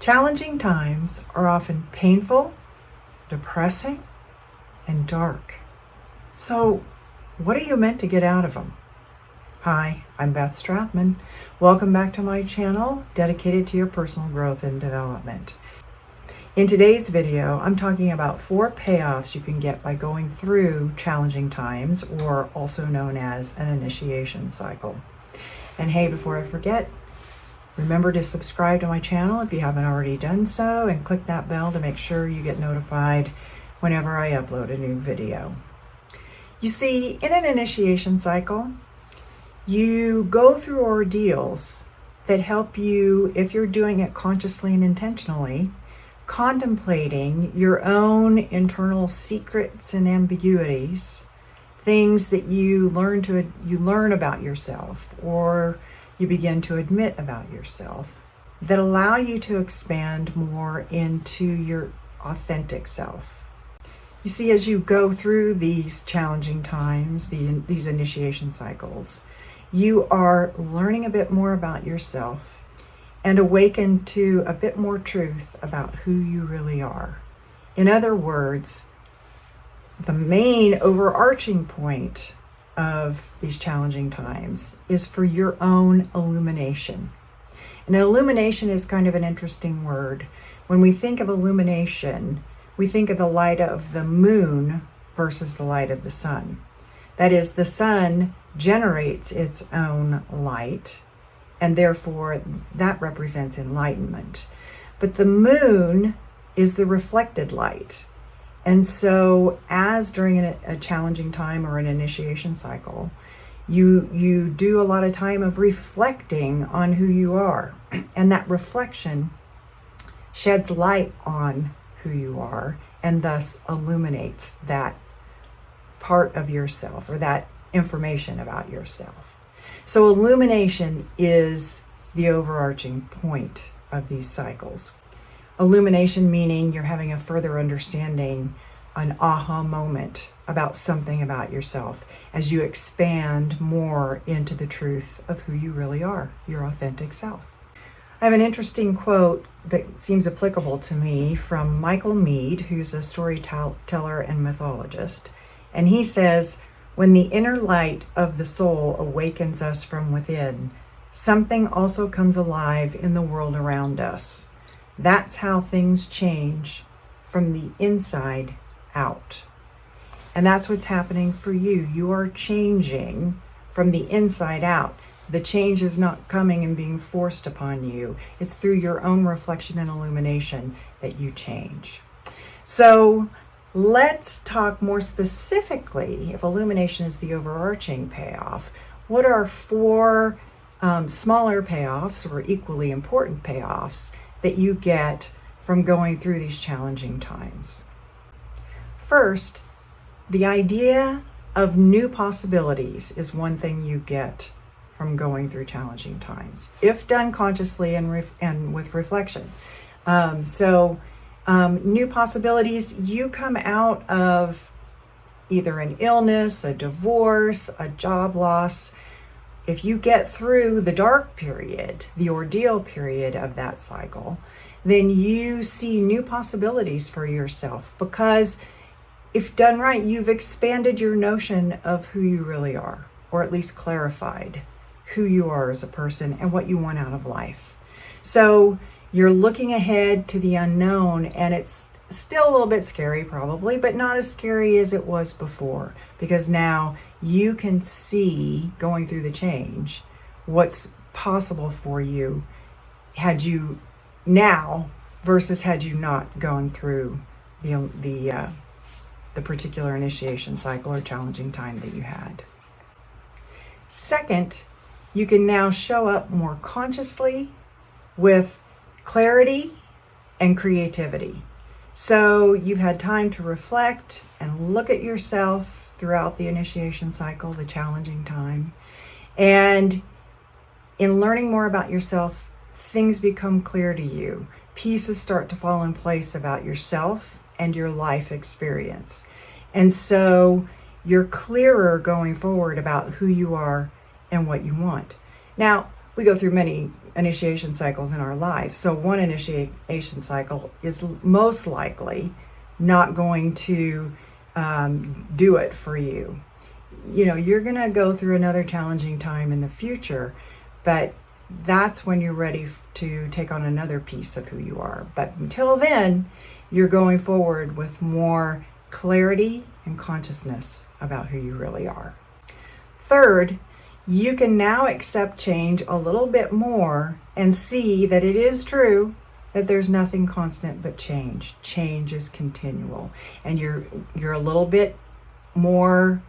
Challenging times are often painful, depressing, and dark. So, what are you meant to get out of them? Hi, I'm Beth Strathman. Welcome back to my channel dedicated to your personal growth and development. In today's video, I'm talking about 4 payoffs you can get by going through challenging times, or also known as an initiation cycle. And hey, before I forget, remember to subscribe to my channel if you haven't already done so, and click that bell to make sure you get notified whenever I upload a new video. You see, in an initiation cycle, you go through ordeals that help you, if you're doing it consciously and intentionally, contemplating your own internal secrets and ambiguities, things that you learn about yourself, or you begin to admit about yourself, that allow you to expand more into your authentic self. You see, as you go through these challenging times, these initiation cycles, you are learning a bit more about yourself and awaken to a bit more truth about who you really are. In other words, the main overarching point of these challenging times is for your own illumination. And illumination is kind of an interesting word. When we think of illumination, we think of the light of the moon versus the light of the sun. That is, the sun generates its own light, and therefore that represents enlightenment. But the moon is the reflected light. And so as during a challenging time or an initiation cycle, you do a lot of time of reflecting on who you are. And that reflection sheds light on who you are and thus illuminates that part of yourself or that information about yourself. So illumination is the overarching point of these cycles. Illumination meaning you're having a further understanding, an aha moment about something about yourself as you expand more into the truth of who you really are, your authentic self. I have an interesting quote that seems applicable to me from Michael Meade, who's a storyteller and mythologist. And he says, "When the inner light of the soul awakens us from within, something also comes alive in the world around us. That's how things change from the inside out." And that's what's happening for you. You are changing from the inside out. The change is not coming and being forced upon you. It's through your own reflection and illumination that you change. So let's talk more specifically, if illumination is the overarching payoff, what are 4 smaller payoffs or equally important payoffs that you get from going through these challenging times? First, the idea of new possibilities is one thing you get from going through challenging times, if done consciously and with reflection. New possibilities, you come out of either an illness, a divorce, a job loss. If you get through the dark period, the ordeal period of that cycle, then you see new possibilities for yourself, because if done right, you've expanded your notion of who you really are, or at least clarified who you are as a person and what you want out of life. So you're looking ahead to the unknown, and it's still a little bit scary probably, but not as scary as it was before, because now you can see, going through the change, what's possible for you had you now versus had you not gone through the particular initiation cycle or challenging time that you had. Second, you can now show up more consciously with clarity and creativity. So you've had time to reflect and look at yourself throughout the initiation cycle, the challenging time. And in learning more about yourself, things become clear to you. Pieces start to fall in place about yourself and your life experience. And so you're clearer going forward about who you are and what you want. Now, we go through many initiation cycles in our life. So one initiation cycle is most likely not going to do it for you. You know, you're going to go through another challenging time in the future, but that's when you're ready to take on another piece of who you are. But until then, you're going forward with more clarity and consciousness about who you really are. Third, you can now accept change a little bit more and see that it is true that there's nothing constant but change. Change is continual, and you're a little bit more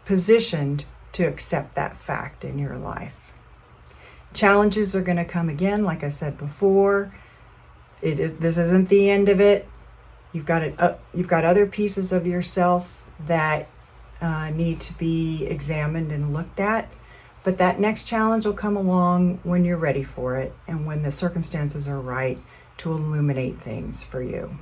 positioned to accept that fact in your life. Challenges are going to come again, like I said before. This isn't the end of it. You've got other pieces of yourself that need to be examined and looked at. But that next challenge will come along when you're ready for it and when the circumstances are right to illuminate things for you.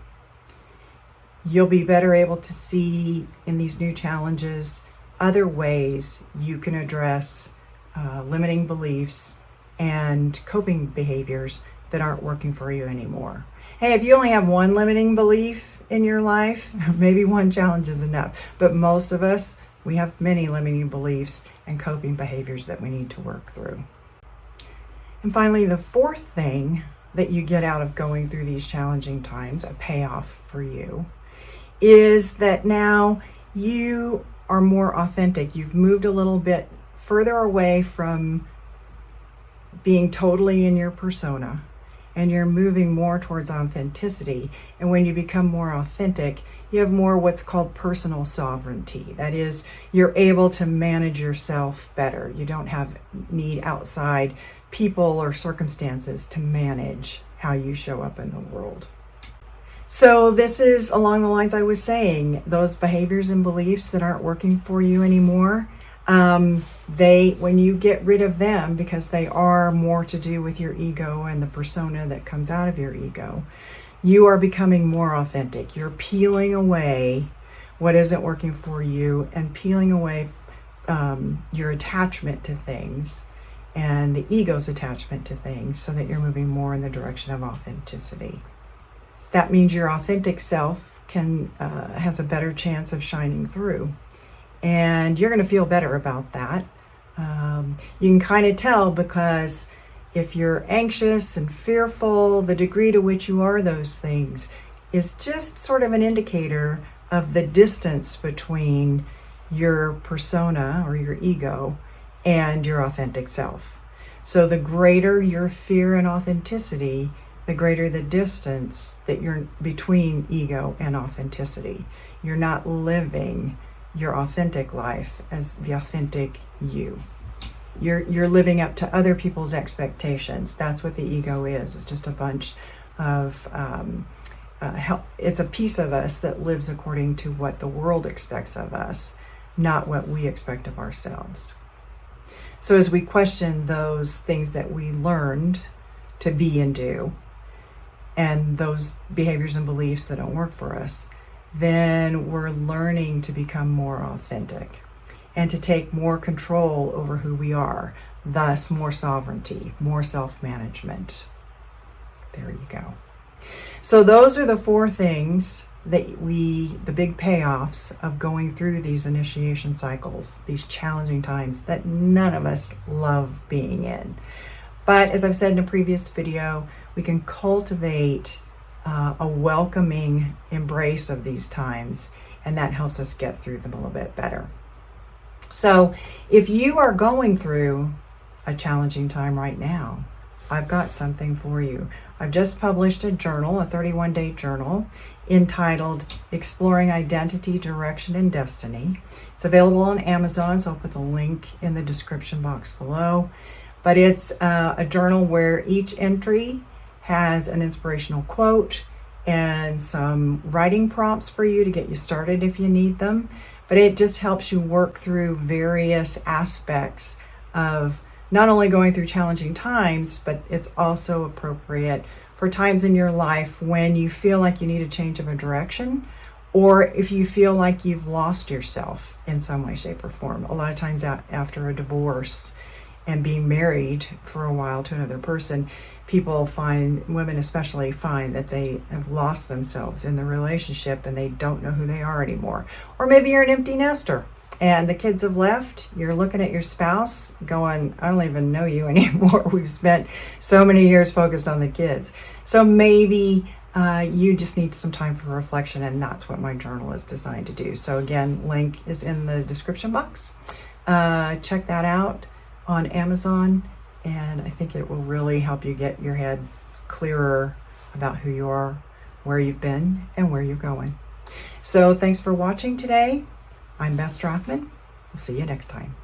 You'll be better able to see in these new challenges other ways you can address limiting beliefs and coping behaviors that aren't working for you anymore. Hey, if you only have one limiting belief in your life, maybe one challenge is enough. But most of us, we have many limiting beliefs and coping behaviors that we need to work through. And finally, the fourth thing that you get out of going through these challenging times, a payoff for you, is that now you are more authentic. You've moved a little bit further away from being totally in your persona, and you're moving more towards authenticity. And when you become more authentic, you have more what's called personal sovereignty. That is, you're able to manage yourself better. You don't need outside people or circumstances to manage how you show up in the world. So this is along the lines I was saying, those behaviors and beliefs that aren't working for you anymore, when you get rid of them, because they are more to do with your ego and the persona that comes out of your ego, you are becoming more authentic. You're peeling away what isn't working for you and peeling away your attachment to things and the ego's attachment to things so that you're moving more in the direction of authenticity. That means your authentic self has a better chance of shining through. And you're going to feel better about that. You can kind of tell, because if you're anxious and fearful, the degree to which you are those things is just sort of an indicator of the distance between your persona or your ego and your authentic self. So the greater your fear and authenticity, the greater the distance that you're between ego and authenticity. You're not living your authentic life as the authentic you. You're living up to other people's expectations. That's what the ego is. It's just a bunch of it's a piece of us that lives according to what the world expects of us, not what we expect of ourselves. So as we question those things that we learned to be and do, and those behaviors and beliefs that don't work for us, then we're learning to become more authentic and to take more control over who we are, thus more sovereignty, more self-management. There you go. So those are the four things that the big payoffs of going through these initiation cycles, these challenging times that none of us love being in. But as I've said in a previous video, we can cultivate a welcoming embrace of these times, and that helps us get through them a little bit better. So if you are going through a challenging time right now, I've got something for you. I've just published a journal, a 31-day journal entitled Exploring Identity, Direction, and Destiny. It's available on Amazon, so I'll put the link in the description box below. But it's a journal where each entry has an inspirational quote and some writing prompts for you to get you started if you need them. But it just helps you work through various aspects of not only going through challenging times, but it's also appropriate for times in your life when you feel like you need a change of a direction, or if you feel like you've lost yourself in some way, shape, or form. A lot of times after a divorce, and being married for a while to another person, people find, women especially, find that they have lost themselves in the relationship and they don't know who they are anymore. Or maybe you're an empty nester and the kids have left. You're looking at your spouse going, I don't even know you anymore. We've spent so many years focused on the kids. So maybe you just need some time for reflection, and that's what my journal is designed to do. So again, link is in the description box. Check that out on Amazon, and I think it will really help you get your head clearer about who you are, where you've been, and where you're going. So thanks for watching today. I'm Beth Strathman. We'll see you next time.